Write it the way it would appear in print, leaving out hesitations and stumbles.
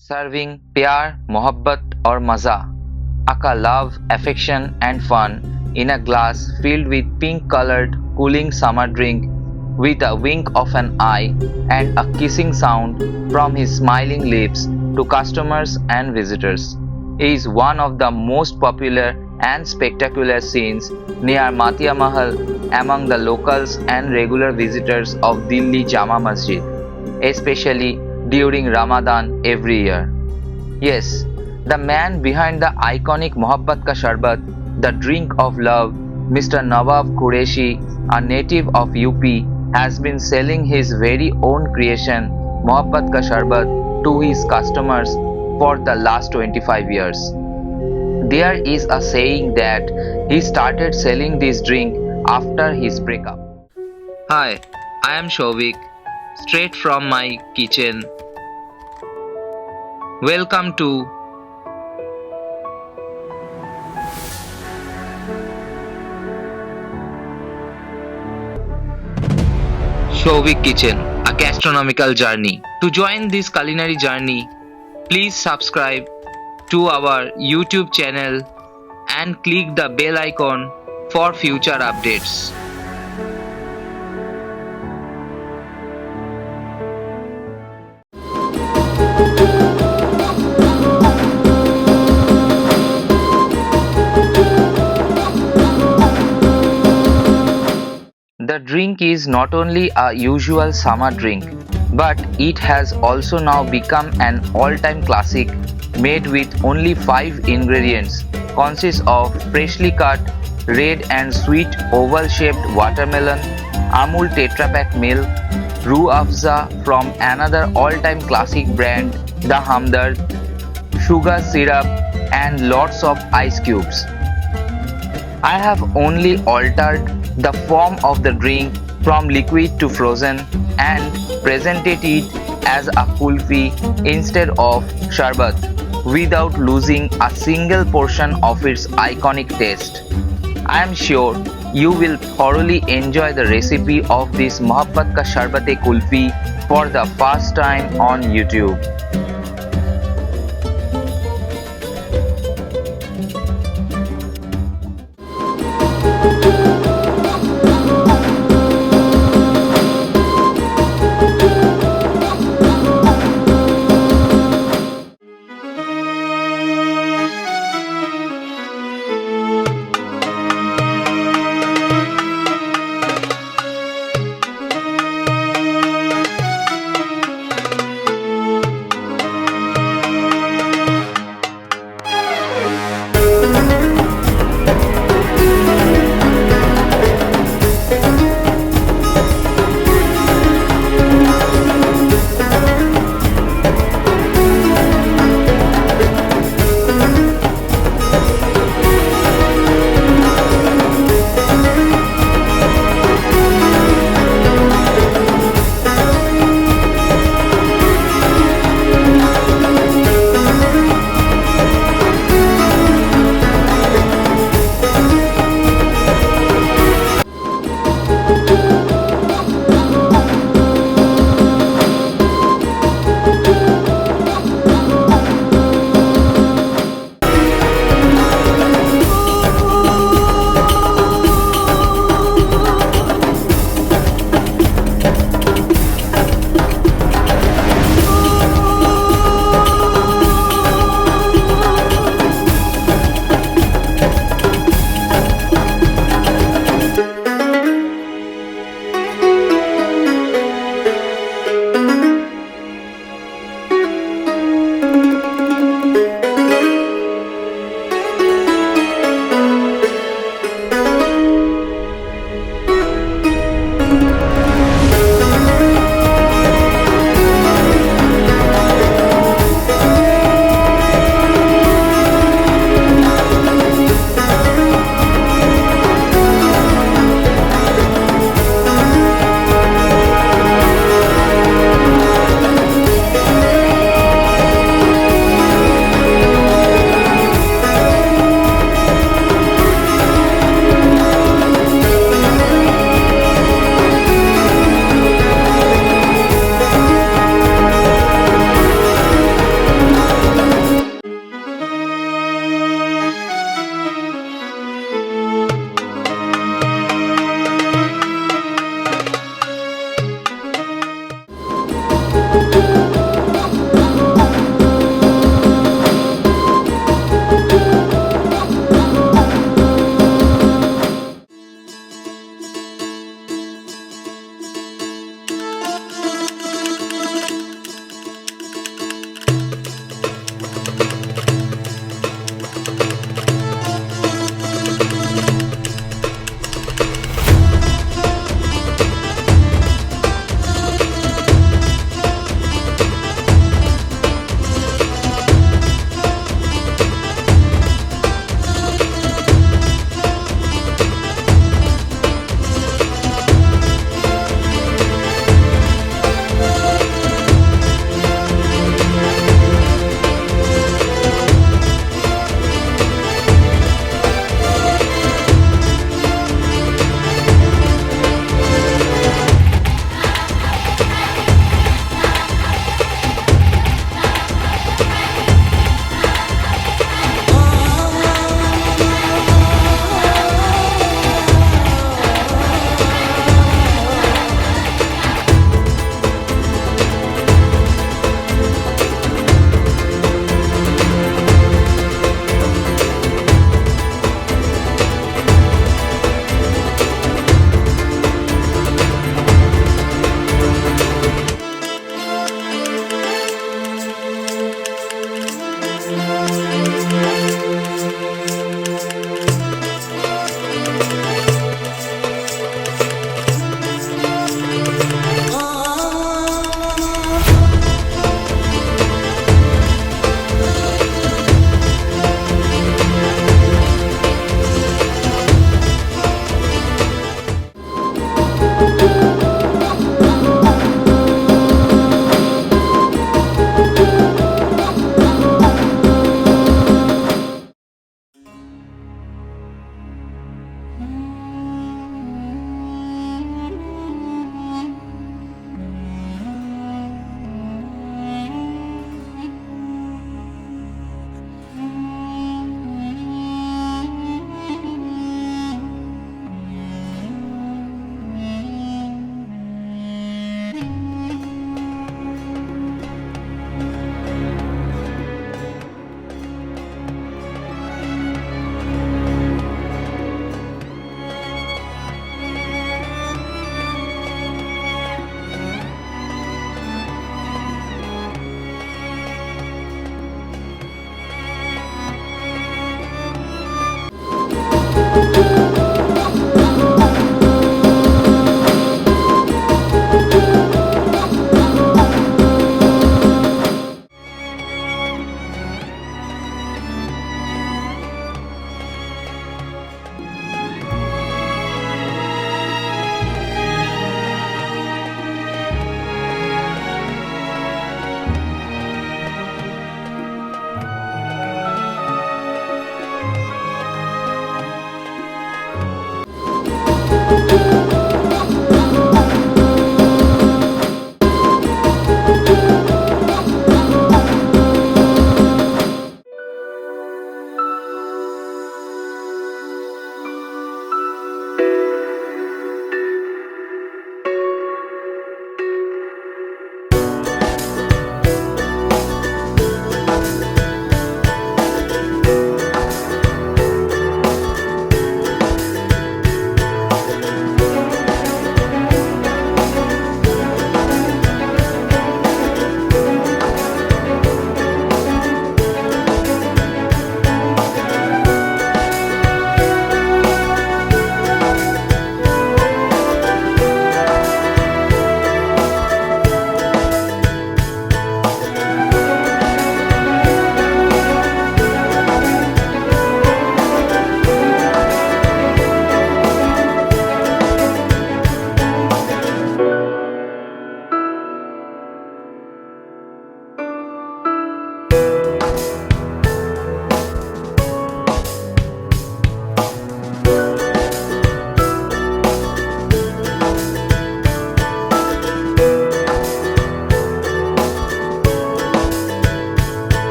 serving Pyaar, Mohabbat or Mazaa, aka love, affection and fun in a glass filled with pink-colored cooling summer drink with a wink of an eye and a kissing sound from his smiling lips to customers and visitors is one of the most popular and spectacular scenes near Matia Mahal among the locals and regular visitors of Delhi Jama Masjid, especially during Ramadan every year. Yes, the man behind the iconic Mohabbat ka Sharbat, the drink of love, Mr. Nawab Qureshi, a native of UP, has been selling his very own creation, Mohabbat ka Sharbat, to his customers for the last 25 years. There is a saying that he started selling this drink after his breakup. Hi, I am Shovik, straight from my kitchen. Welcome to Shovik Kitchen, a gastronomical journey. To join this culinary journey, please subscribe to our YouTube channel and click the bell icon for future updates. The drink is not only a usual summer drink, but it has also now become an all-time classic made with only 5 ingredients, consists of freshly cut, red and sweet oval-shaped watermelon, Amul Tetra-Pack Milk, Rooh Afza from another all-time classic brand, the Hamdard, sugar syrup and lots of ice cubes. I have only altered the form of the drink from liquid to frozen and presented it as a kulfi instead of Sharbat without losing a single portion of its iconic taste. I am sure you will thoroughly enjoy the recipe of this Mohabbat ka Sharbate Kulfi for the first time on YouTube.